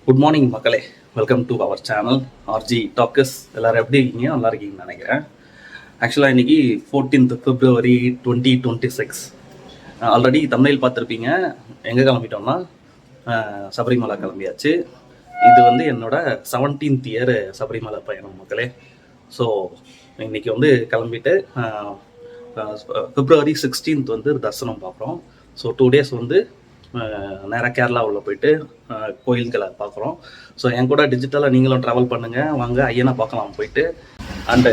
Good morning மக்களே, welcome to our channel RG Talks. எல்லோரும் எப்படி இருக்கீங்க? நல்லா இருக்கீங்கன்னு நினைக்கிறேன். ஆக்சுவலாக இன்றைக்கி 14th February 2026. ஆல்ரெடி தமிழில் பார்த்துருப்பீங்க. எங்கே கிளம்பிட்டோம்னா சபரிமலை கிளம்பியாச்சு. இது வந்து என்னோட 17th year சபரிமலை பயணம் மக்களே. ஸோ இன்றைக்கி வந்து கிளம்பிட்டு February 16th வந்து தரிசனம் பார்க்குறோம். ஸோ 2 days வந்து நேராக கேரளாவில் போயிட்டு கோயில்களை பார்க்குறோம். ஸோ என் கூட டிஜிட்டலாக நீங்களும் ட்ராவல் பண்ணுங்கள். வாங்க ஐயனை பார்க்கலாம் போயிட்டு, அண்டு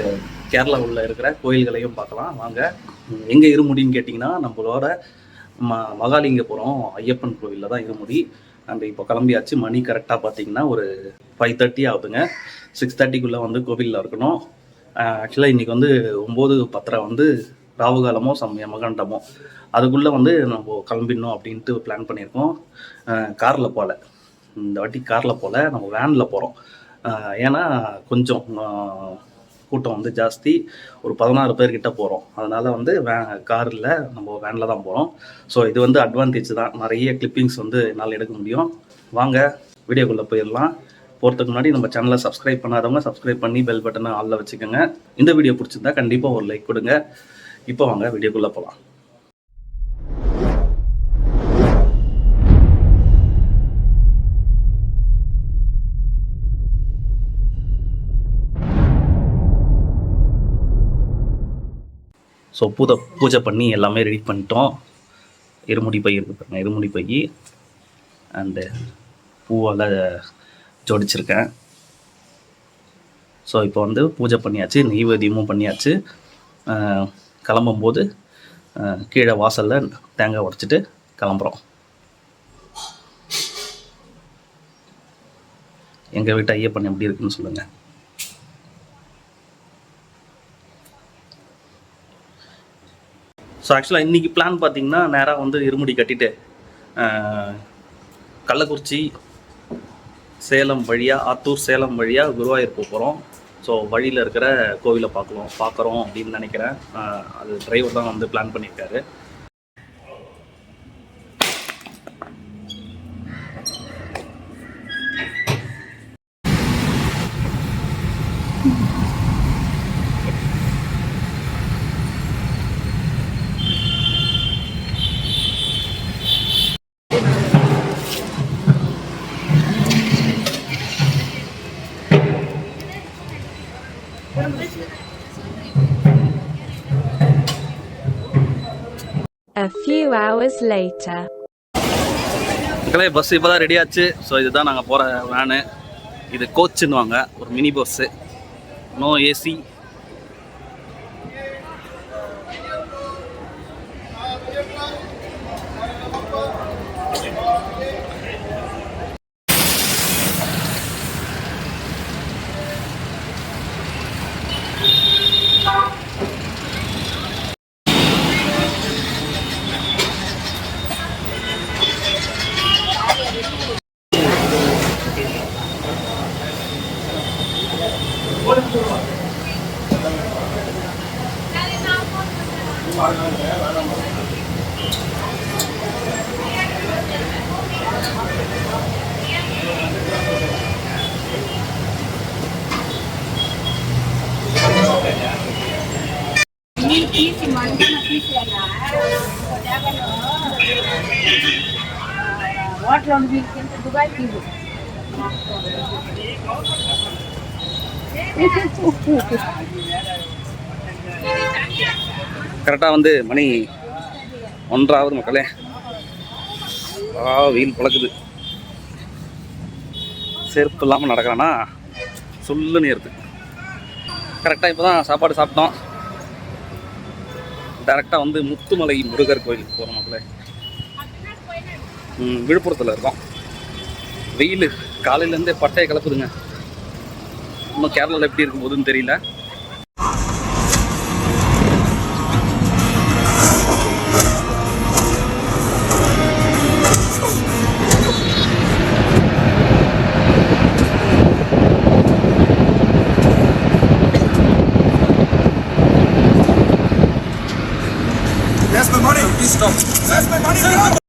கேரளாவில் இருக்கிற கோயில்களையும் பார்க்கலாம். வாங்க. எங்கே இருமுடின்னு கேட்டிங்கன்னா நம்மளோட மகாலிங்கபுரம் ஐயப்பன் கோவிலில் தான் இருமுடி. அண்ட் இப்போ கிளம்பியாச்சு. மணி கரெக்டாக பார்த்தீங்கன்னா ஒரு 5:30 ஆகுதுங்க. 6:30க்குள்ளே வந்து கோவிலில் இருக்கணும். ஆக்சுவலாக இன்றைக்கி வந்து 9:10 வந்து ராவுகாலமோ யமகண்டமோ, அதுக்குள்ளே வந்து நம்ம கிளம்பிடணும் அப்படின்ட்டு பிளான் பண்ணியிருக்கோம். காரில் போகல, இந்த வாட்டி காரில் போகல, நம்ம வேனில் போகிறோம். ஏன்னா கொஞ்சம் கூட்டம் வந்து ஜாஸ்தி, ஒரு 16 பேர்கிட்ட போகிறோம். அதனால் வந்து காரில் நம்ம வேனில் தான் போகிறோம். ஸோ இது வந்து அட்வான்டேஜ் தான். நிறைய கிளிப்பிங்ஸ் வந்து என்னால் எடுக்க முடியும். வாங்க வீடியோக்குள்ளே போயிடலாம். போகிறதுக்கு முன்னாடி நம்ம சேனலை சப்ஸ்கிரைப் பண்ணாதவங்க சப்ஸ்கிரைப் பண்ணி பெல் பட்டனை ஆளில் வச்சுக்கோங்க. இந்த வீடியோ பிடிச்சிருந்தா கண்டிப்பாக ஒரு லைக் கொடுங்க. இப்போ வாங்க வீடியோக்குள்ளே போகலாம். ஸோ பூஜை பண்ணி எல்லாமே ரெடி பண்ணிட்டோம். இருமுடி பை இருக்குது பாருங்க, இருமுடி பை அண்டு பூவால் ஜோடிச்சிருக்கேன். ஸோ இப்போ வந்து பூஜை பண்ணியாச்சு, நெய்வேத்தியமும் பண்ணியாச்சு. கிளம்பும்போது கீழே வாசலில் தேங்காய் உடைச்சிட்டு கிளம்புறோம். எங்கள் வீட்டு ஐயப்பன் எப்படி இருக்குன்னு சொல்லுங்கள். ஸோ ஆக்சுவலாக இன்றைக்கி பிளான் பார்த்திங்கன்னா நேராக வந்து இருமுடி கட்டிட்டு கள்ளக்குறிச்சி சேலம் வழியாக, ஆத்தூர் சேலம் வழியாக குருவாயூர் போகிறோம். ஸோ வழியில் இருக்கிற கோவிலை பார்க்குறோம் அப்படின்னு நினைக்கிறேன். அது டிரைவர் தான் வந்து பிளான் பண்ணியிருக்காரு. A few hours later. Bus இப்போ தான் ரெடி ஆச்சு. ஸோ இதுதான் நாங்கள் போகிற வேனு. இது கோச்சுன்னுவாங்க, ஒரு மினி பஸ்ஸு, நோ ஏசி. கரெக்டாக வந்து மணி 1 மக்களே. வெயில் பழக்குது. செருப்பு இல்லாமல் நடக்கிறானா சொல்லுன்னு ஏறுது. கரெக்டாக இப்போ தான் சாப்பாடு சாப்பிட்டோம். டேரெக்டாக வந்து முத்துமலை முருகர் கோயிலுக்கு போகிறோம் மக்களே. விழுப்புரத்தில் இருக்கோம். வெயில் காலையிலேருந்தே பட்டையை கிளப்புதுங்க. இன்னும் கேரளாவில் எப்படி இருக்கும் போதுன்னு தெரியல. That's my money. Stop. That's my money.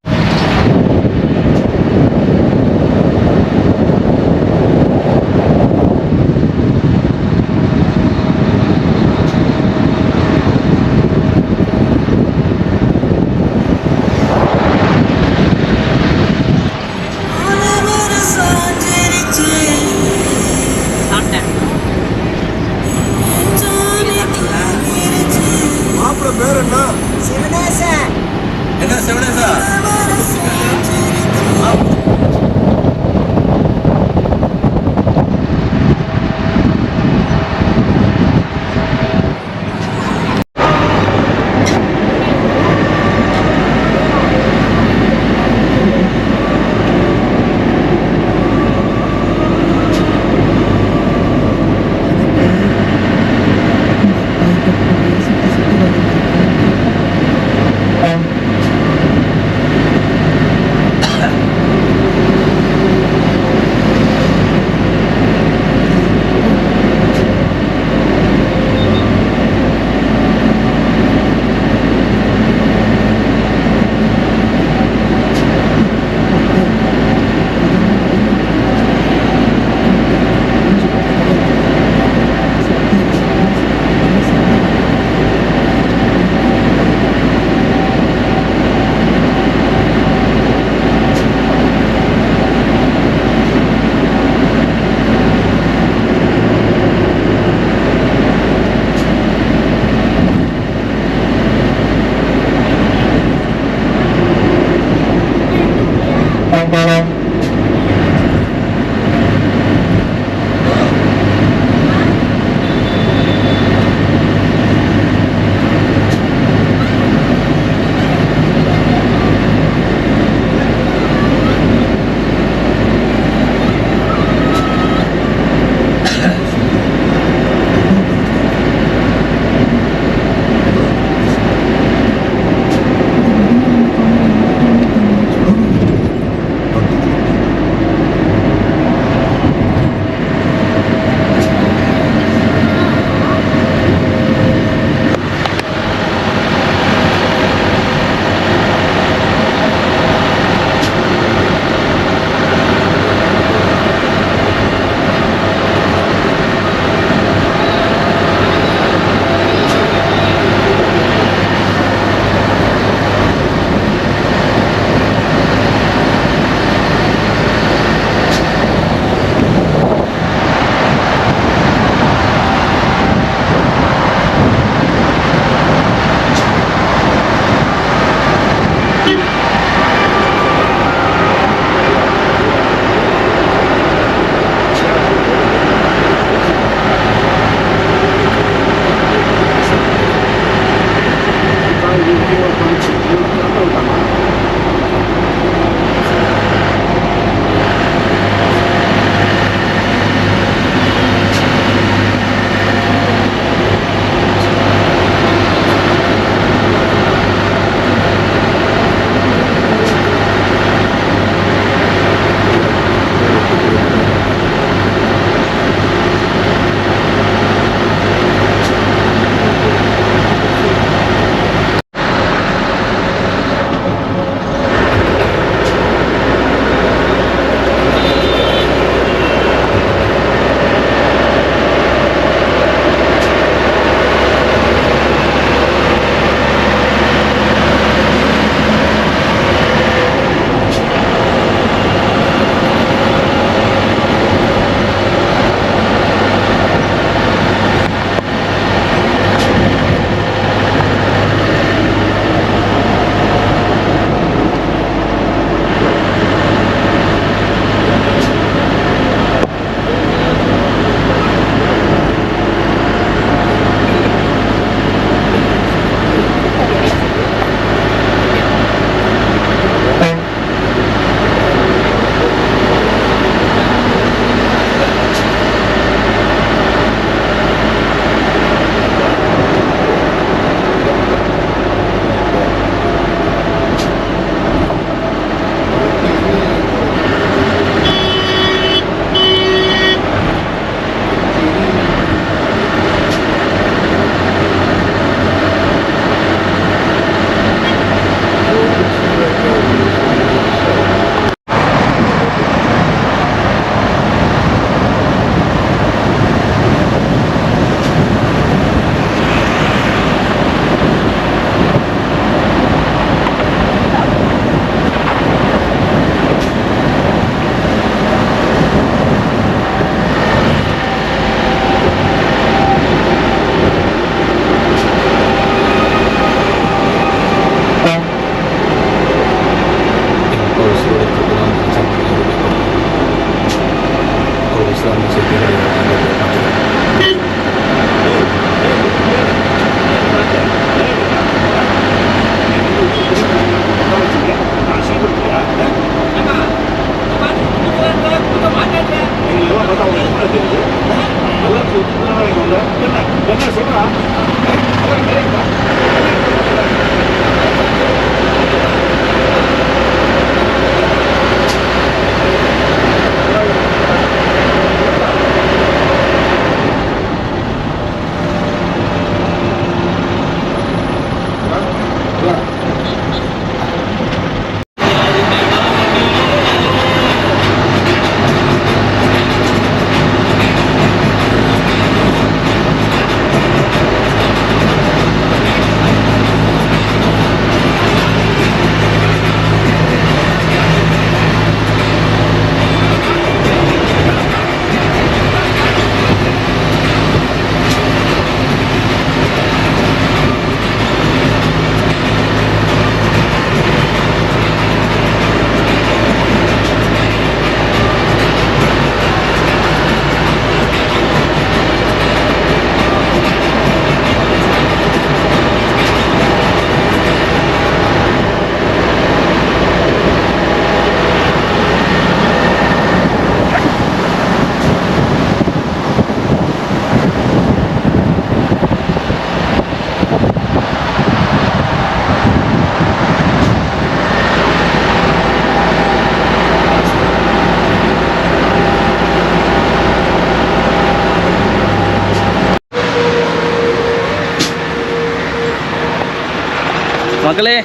மக்களே,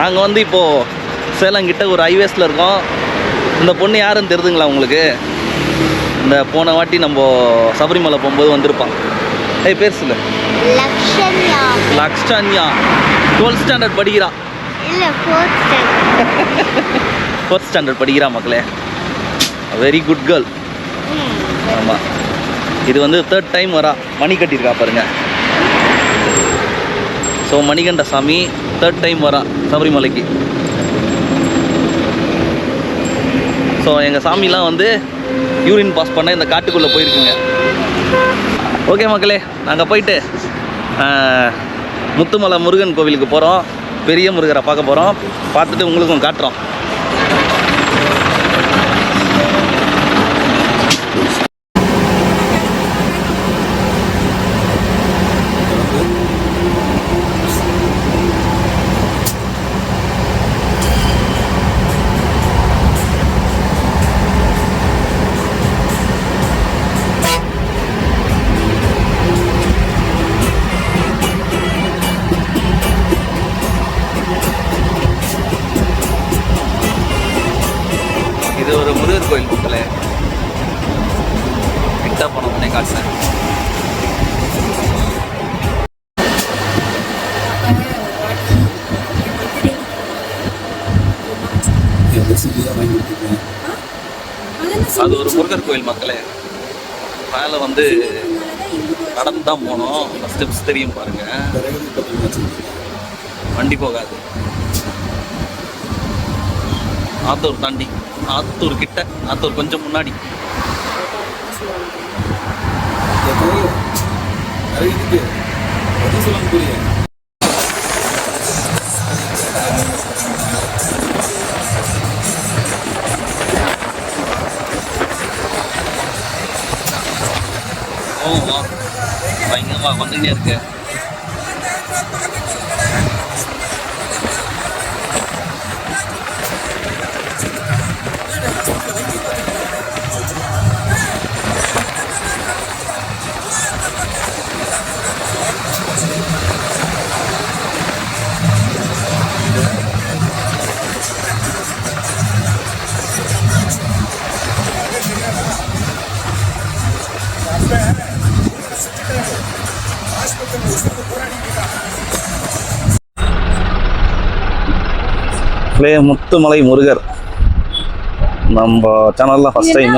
நாங்கள் வந்து இப்போது சேலம் கிட்ட ஒரு ஹைவேஸில் இருக்கோம். இந்த பொண்ணு யாருன்னு தெரியுதுங்களா உங்களுக்கு? இந்த போன வாட்டி நம்ம சபரிமலை போகும்போது வந்திருப்பான். பேர் சொல்லு. லக்ஷன்யா 12th ஸ்டாண்டர்ட் படிக்கிறா. இல்லை 4th ஸ்டாண்டர்ட் 4th ஸ்டாண்டர்ட் படிக்கிறா மக்களே. Very good girl. ஆமாம், இது வந்து 3rd டைம் வரா. மணி கட்டியிருக்கா பாருங்க. ஸோ மணிகண்ட சாமி 3rd டைம் வரா சபரிமலைக்கு. ஸோ எங்கள் சாமிலாம் வந்து யூரின் பாஸ் பண்ண இந்த காட்டுக்குள்ளே போயிருக்குங்க. ஓகே மக்களே, நாங்கள் போயிட்டு முத்துமலை முருகன் கோவிலுக்கு போகிறோம். பெரிய முருகரை பார்க்க போகிறோம். பார்த்துட்டு உங்களுக்கும் காட்டுறோம். இது ஒரு முருகர் கோயில் மக்களே. கிட்ட போனோம்னே காட்டுறேன். அது ஒரு முருகர் கோயில் மக்களே. மேலே வந்து நடந்து தான் போனோம். ஸ்டெப்ஸ் தெரியும் பாருங்க. வண்டி போகாது. ஆத்தூர் தாண்டி, ஆத்தூர் கிட்ட, ஆத்தூர் கொஞ்சம் முன்னாடி. பயங்கரமா வந்துட்டே இருக்கு. முத்துமலை முருகர் நம்ம சேனல்ல ஃபர்ஸ்ட் டைம்.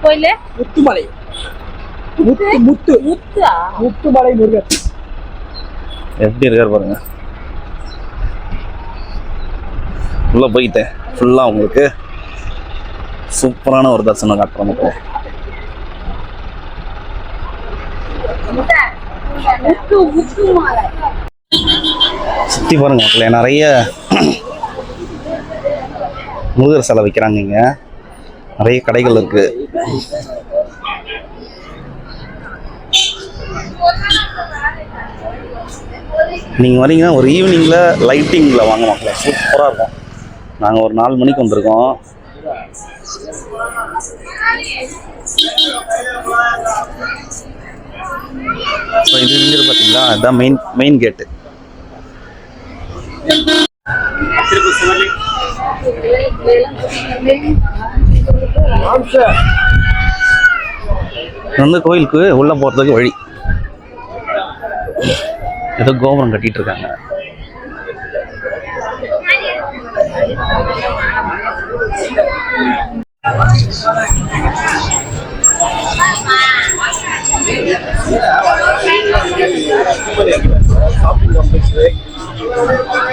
கோயிலு முத்துமலை முத்துமலை முருகர் எப்படி இருக்காரு பாருங்க. உள்ள போயிட்டேன். ஃபுல்லா உங்களுக்கு சூப்பரான ஒரு தரிசனம் காட்டுறோம் மக்களே. சுற்றி பாருங்க மக்களே. நிறைய முருகர் சிலை வைக்கிறாங்க. இங்க நிறைய கடைகள் இருக்கு. நீங்க வரீங்கன்னா ஒரு ஈவினிங்ல லைட்டிங்ல வாங்க மக்களே. சூப்பரா இருக்கும். நாங்க ஒரு 4 மணிக்கு வந்திருக்கோம். இது இங்க பாத்தீங்களா, இதுதான் மெயின் கேட்டு. வந்து கோயிலுக்கு உள்ள போறதுக்கு வழி. ஏதோ கோபுரம் கட்டிட்டு இருக்காங்க.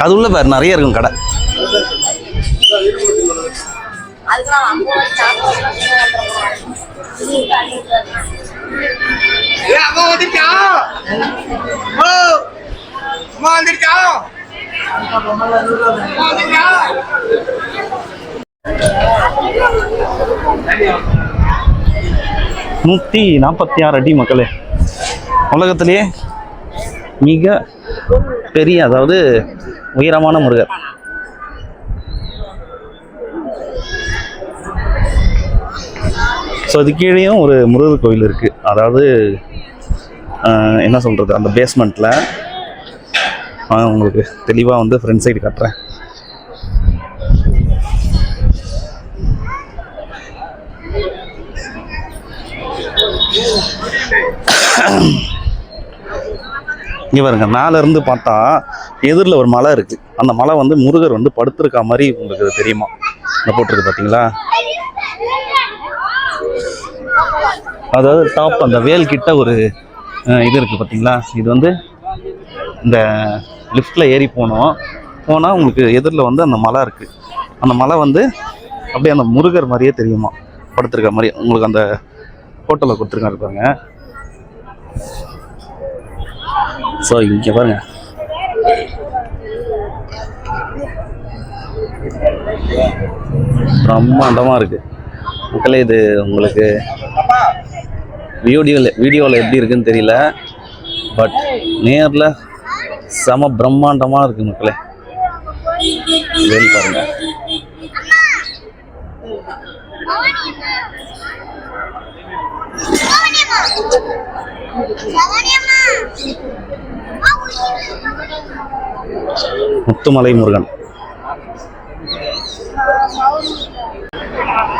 அது உள்ள பேர் நிறைய இருக்கும் கடை. நூற்றி 46 அடி மக்களே. உலகத்திலேயே மிக பெரிய, அதாவது உயரமான முருகர். ஸோ அது கீழேயும் ஒரு முருகர் கோயில் இருக்குது. அதாவது என்ன சொல்கிறது, அந்த பேஸ்மெண்ட்டில் உங்களுக்கு தெளிவாக வந்து ஃப்ரண்ட் சைடு காட்டுறேன். இங்கே பாருங்க, மேலே இருந்து பார்த்தா எதிரில் ஒரு மலை இருக்குது. அந்த மலை வந்து முருகர் வந்து படுத்திருக்கா மாதிரி உங்களுக்கு தெரியுமா? இந்த போட்டிருக்கு பார்த்தீங்களா? அதாவது டாப் அந்த வேல் கிட்ட ஒரு இது இருக்குது பார்த்தீங்களா? இது வந்து இந்த லிஃப்டில் ஏறி போனால் உங்களுக்கு எதிரில் வந்து அந்த மலை இருக்குது. அந்த மலை வந்து அப்படியே அந்த முருகர் மாதிரியே தெரியுமா, படுத்திருக்க மாதிரி. உங்களுக்கு அந்த ஃபோட்டோவில் கொடுத்துருக்காரு பாருங்க. ஸோ இங்கே பாருங்க, பிரம்மாண்டமாக இருக்குது மக்களே. இது உங்களுக்கு வீடியோவில் எப்படி இருக்குன்னு தெரியல, பட் நேரில் செம பிரம்மாண்டமாக இருக்குது மக்களே. வேல் பாருங்க. முத்துமலை முருகன்.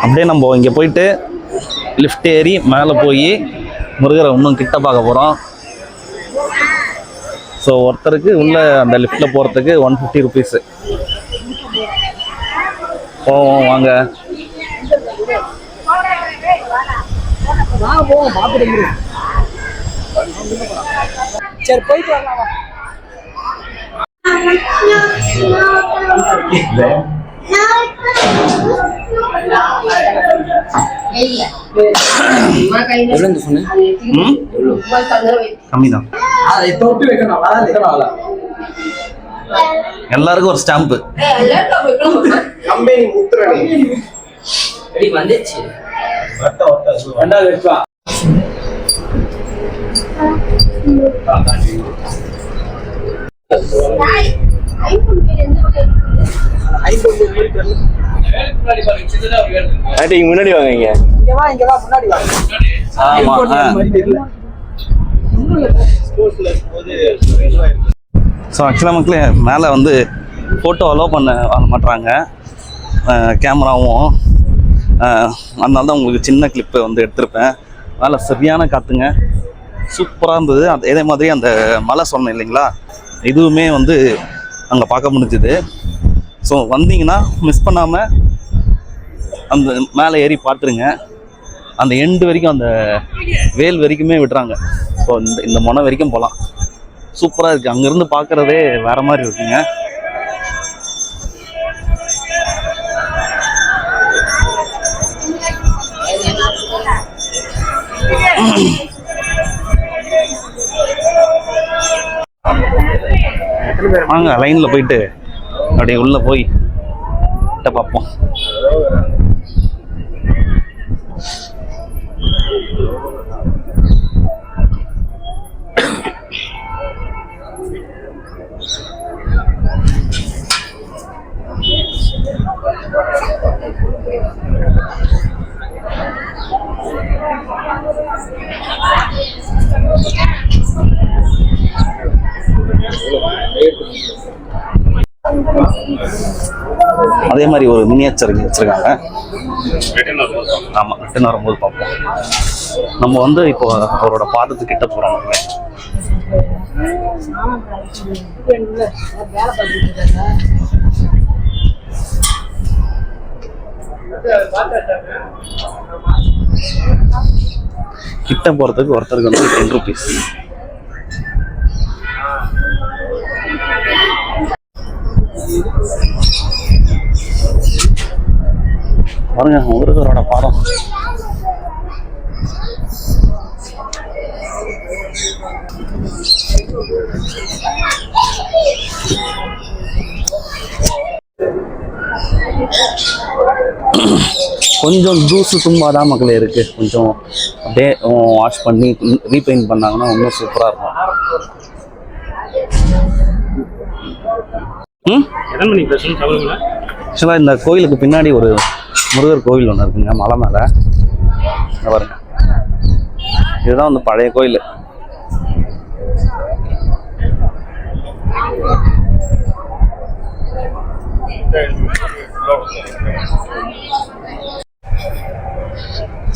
அப்படியே நம்ம இங்கே போயிட்டு லிஃப்ட் ஏறி மேலே போய் முருகரை இன்னும் கிட்ட பார்க்க போகிறோம். ஸோ ஒருத்தருக்கு உள்ள அந்த லிஃப்டில் போகிறதுக்கு 150 ருபீஸு. போவோம் வாங்க. சரி போயிட்டு வரலாம். கம்மிதான். எல்லாருக்கும் ஒரு ஸ்டாம்பு. முன்னாடி வாங்க. இங்க வா முன்னாடி வா. ஆமா. ஸோ ஆக்சுவலாக மக்களே மேலே வந்து ஃபோட்டோ அலோவ் பண்ண மாட்டுறாங்க, கேமராவும். அதனால தான் உங்களுக்கு சின்ன கிளிப்பு வந்து எடுத்திருப்பேன். மேலே சரியான காற்றுங்க, சூப்பராக இருந்தது. அதே மாதிரி அந்த மலை சொன்னேன் இல்லைங்களா, இதுவுமே வந்து அங்கே பார்க்க முடிஞ்சுது. ஸோ வந்தீங்கன்னா மிஸ் பண்ணாமல் அந்த மேலே ஏறி பார்த்துருங்க. அந்த எண்டு வரைக்கும், அந்த வேல் வரைக்குமே விடுறாங்க. ஸோ இந்த முனை வரைக்கும் போகலாம். சூப்பராக இருக்குது. அங்கேருந்து பார்க்குறதே வேறு மாதிரி இருக்குங்க. வாங்க லைனில் போயிட்டு அப்படியே உள்ளே போய் கிட்ட பார்ப்போம். அதே மாதிரி ஒரு மினியேச்சர் இங்கே வச்சுருக்காங்க. ஆமாம், ரிட்டன் வரும்போது பார்ப்போம். நம்ம வந்து இப்போ அவரோட பாதத்துக்கு கிட்ட போகிறோம். கிட்ட போகிறதுக்கு ஒருத்தருக்கு வந்து 10 ருபீஸ். பாருங்க முருகரோட பாதம். கொஞ்சம் ஜூஸு தும்பாதான் மக்களே இருக்கு. கொஞ்சம் அப்படியே வாஷ் பண்ணி ரீபெயிண்ட் பண்ணாங்கன்னா இன்னும் சூப்பராக இருக்கும். ஆக்சுவலாக இந்த கோயிலுக்கு பின்னாடி ஒரு முருகர் கோவில் ஒன்று இருக்குங்க, மலை மேலே பாருங்க. இதுதான் வந்து பழைய கோயில்.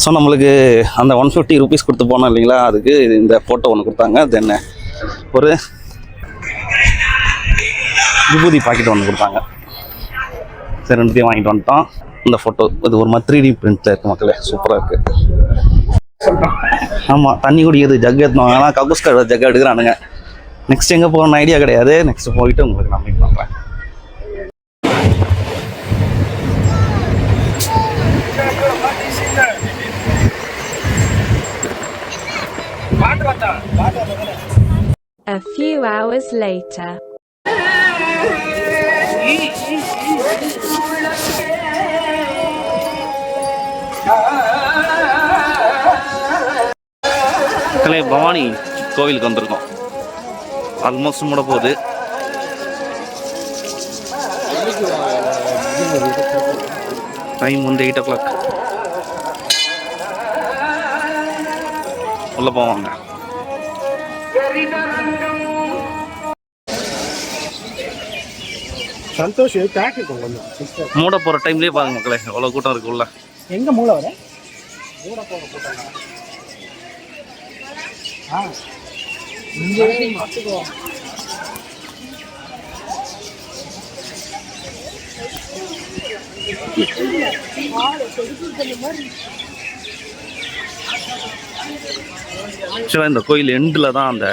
ஸோ நம்மளுக்கு அந்த 150 ருபீஸ் கொடுத்து போனோம் இல்லைங்களா, அதுக்கு இந்த ஃபோட்டோ ஒன்று கொடுத்தாங்க. தென் ஒரு விபூதி பாக்கெட் ஒன்று கொடுத்தாங்க. சரி, ரெண்டுத்தையும் வாங்கிட்டு வந்துட்டோம். இந்த ஃபோட்டோ இது ஒரு மாதிரி 3D பிரிண்ட்டில் இருக்குது மக்களே, சூப்பராக இருக்குது. ஆமாம், தண்ணி குடிக்கிறது ஜக் எடுத்தோம். ஆனால் கக்கூஸ்கார ஜக் எடுக்கிறானுங்க. நெக்ஸ்ட் எங்கே போகணும்னு ஐடியா கிடையாது. நெக்ஸ்ட் போயிட்டு உங்களுக்கு நான் மீட் பண்ணுறேன். A few hours later. Bhavani கோவிலுக்கு வந்திருக்கோம். ஆல்மோஸ்ட் மூட போகுது. டைம் வந்து 8 o'clock. உள்ள போவாங்க. சந்தோஷ் பேக்கு மூட போகிற டைம்லேயே பாருங்க மக்களே, எவ்வளோ கூட்டம் இருக்கு உள்ள. எங்க மூளை வர மூட போக போட்டாங்க. இங்கே பார்த்துக்கோ. ஆக்சுவலாக இந்த கோயில் எண்டில் தான் அந்த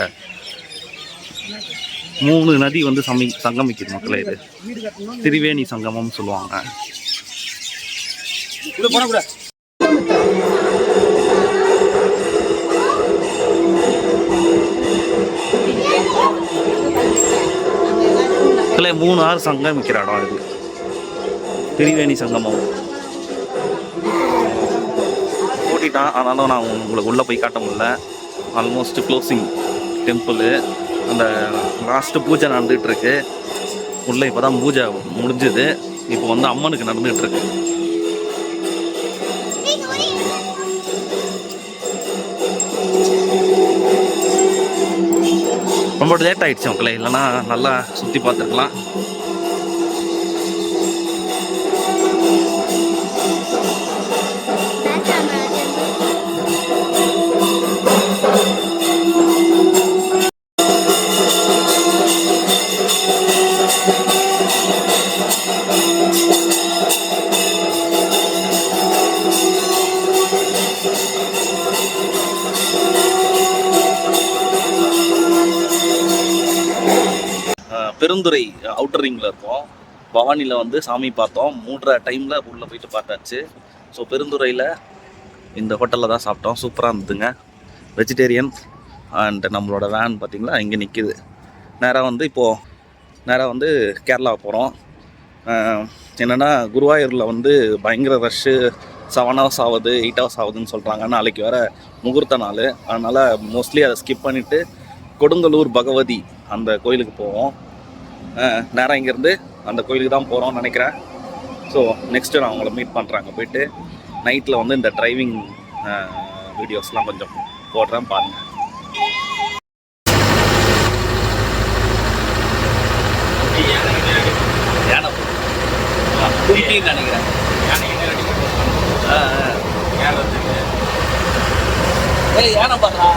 3 நதி வந்து சங்கமிக்குது மக்களே. இது திரிவேணி சங்கமம் சொல்லுவாங்க. மக்களே 3 ஆறு சங்கமிக்கிற இடம் இது, திரிவேணி சங்கமம். ஓட்டிட்டான், ஆனாலும் நான் உங்களுக்கு உள்ளே போய் காட்ட முடியல. Almost closing temple. அந்த லாஸ்ட்டு பூஜை நடந்துகிட்ருக்கு உள்ளே. இப்போ தான் பூஜை முடிஞ்சுது. இப்போ வந்து அம்மனுக்கு நடந்துகிட்ருக்கு. ரொம்ப லேட் ஆகிடுச்சு மக்களே, இல்லைன்னா நல்லா சுற்றி பார்த்துருக்கலாம். பெருந்துறை அவுட்டர் ரிங்கில் இருக்கோம். பவானியில் வந்து சாமி பார்த்தோம். 3:30 டைமில் உள்ளே போயிட்டு பார்த்தாச்சு. ஸோ பெருந்துறையில் இந்த ஹோட்டலில் தான் சாப்பிட்டோம். சூப்பராக இருந்ததுங்க. வெஜிடேரியன். அண்ட் நம்மளோட வேன் பார்த்திங்களா இங்கே நிற்கிது. நேராக வந்து கேரளா போகிறோம். என்னென்னா குருவாயூரில் வந்து பயங்கர ரஷ்ஷு. 7 hours ஆகுது, 8 hours ஆகுதுன்னு சொல்கிறாங்க. நாளைக்கு வேறு முகூர்த்த நாள். அதனால் மோஸ்ட்லி அதை ஸ்கிப் பண்ணிவிட்டு கொடுங்கலூர் பகவதி அந்த கோயிலுக்கு போவோம். நேராக இங்கேருந்து அந்த கோயிலுக்கு தான் போகிறோம்னு நினைக்கிறேன். ஸோ நெக்ஸ்ட்டு நான் உங்களை மீட் பண்ணுறாங்க. போயிட்டு நைட்டில் வந்து இந்த டிரைவிங் வீடியோஸ்லாம் கொஞ்சம் போடுறேன், பாருங்கள். நினைக்கிறேன் யானை பார்த்தா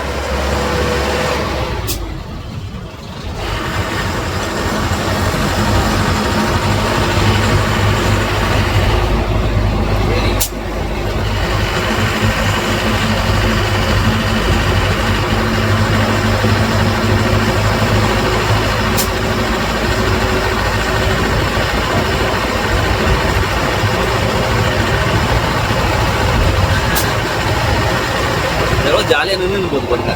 ஜாலியாக நின்று போது பாருங்க.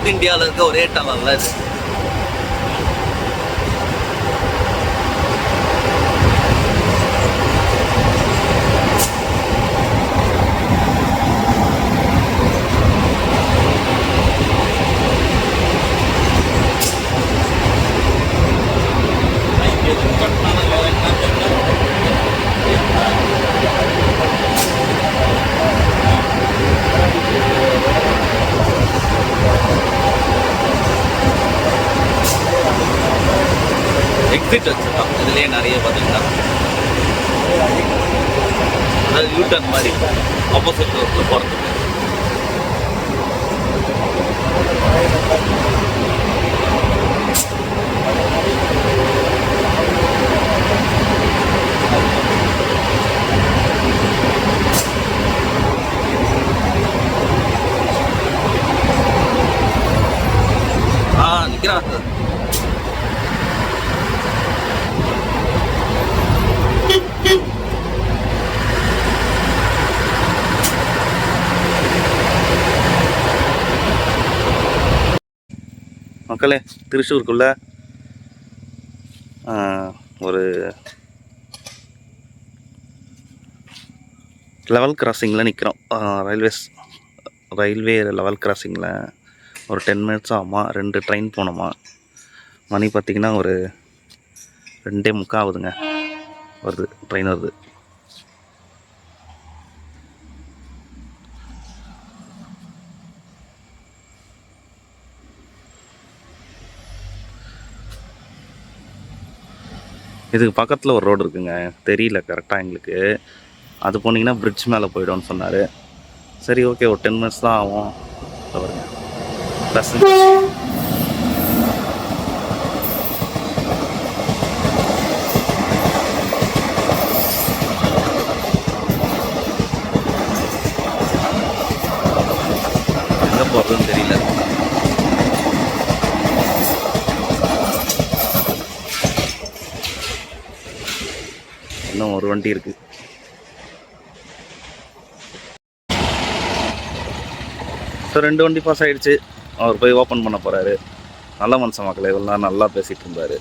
சவுத் இந்தியாவில் இருக்க ஒரே டனல்ல இது. எக்ஸிட் வச்சுருக்காங்க இதுலேயே நிறைய பார்த்தீங்கன்னா, அதாவது யூட்டர்ன் மாதிரி ஆப்போசிட் ரோட்டில் போகிறதுக்கு. நிற்கிறான் சார். மக்களே, திருச்சூருக்குள்ள ஒரு லெவல் கிராசிங்கில் நிற்கிறோம். ரயில்வே லெவல் கிராசிங்கில் ஒரு 10 மினிட்ஸ் ஆகுமா. 2 ட்ரெயின் போனோமா. மணி பார்த்திங்கன்னா ஒரு 2:45 ஆகுதுங்க. வருது ட்ரெயின் வருது. இதுக்கு பக்கத்தில் ஒரு ரோடு இருக்குங்க, தெரியல கரெக்டாக எங்களுக்கு. அது போனீங்கன்னா பிரிட்ஜ் மேலே போய்டும்னு சொன்னார். சரி ஓகே, ஒரு 10 மினிட்ஸ் தான் ஆகும். பாருங்க பஸ் எங்கே போகிறதுன்னு தெரியல. இன்னும் ஒரு வண்டி இருக்குது. ஸோ 2 வண்டி பாஸ் ஆகிடுச்சு. அவர் போய் ஓப்பன் பண்ண போகிறாரு. நல்ல மனுஷன் மக்களே, இவ்வளோ நல்லா பேசிகிட்டு இருந்தார்.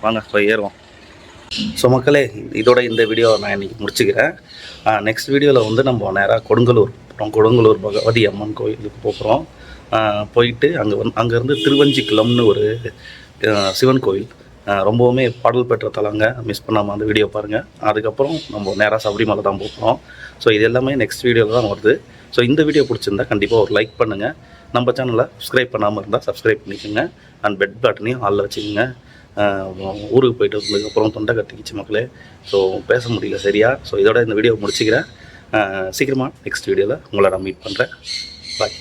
வாங்க போய் ஏறுவோம். ஸோ மக்களே, இதோட இந்த வீடியோ நான் இன்றைக்கி முடிச்சுக்கிறேன். நெக்ஸ்ட் வீடியோவில் வந்து நம்ம நேராக கொடுங்கலூர் பகவதி அம்மன் கோயிலுக்கு போகிறோம். போயிட்டு அங்கேருந்து திருவஞ்சிக்குளம்னு ஒரு சிவன் கோயில், ரொம்பவுமே பாடல் பெற்ற தலங்க. மிஸ் பண்ணாமல் அந்த வீடியோ பாருங்கள். அதுக்கப்புறம் நம்ம நேராக சபரிமலை தான் போகிறோம். ஸோ இது எல்லாமே நெக்ஸ்ட் வீடியோவில் தான் வருது. ஸோ இந்த வீடியோ பிடிச்சிருந்தா கண்டிப்பாக ஒரு லைக் பண்ணுங்கள். நம்ம சேனலை சப்ஸ்கிரைப் பண்ணாமல் இருந்தால் சப்ஸ்கிரைப் பண்ணிக்கோங்க. அண்ட் பெட் பட்டனையும் ஆளில் வச்சுக்கோங்க. ஊருக்கு போயிட்டு வந்ததுக்கப்புறம் தொண்டை கட்டிக்கிச்சு மக்களே. ஸோ பேச முடியல சரியா. ஸோ இதோட இந்த வீடியோ முடிச்சுக்கிறேன். சீக்கிரமாக நெக்ஸ்ட் வீடியோவில் உங்களை நான் மீட் பண்ணுறேன். பாய்.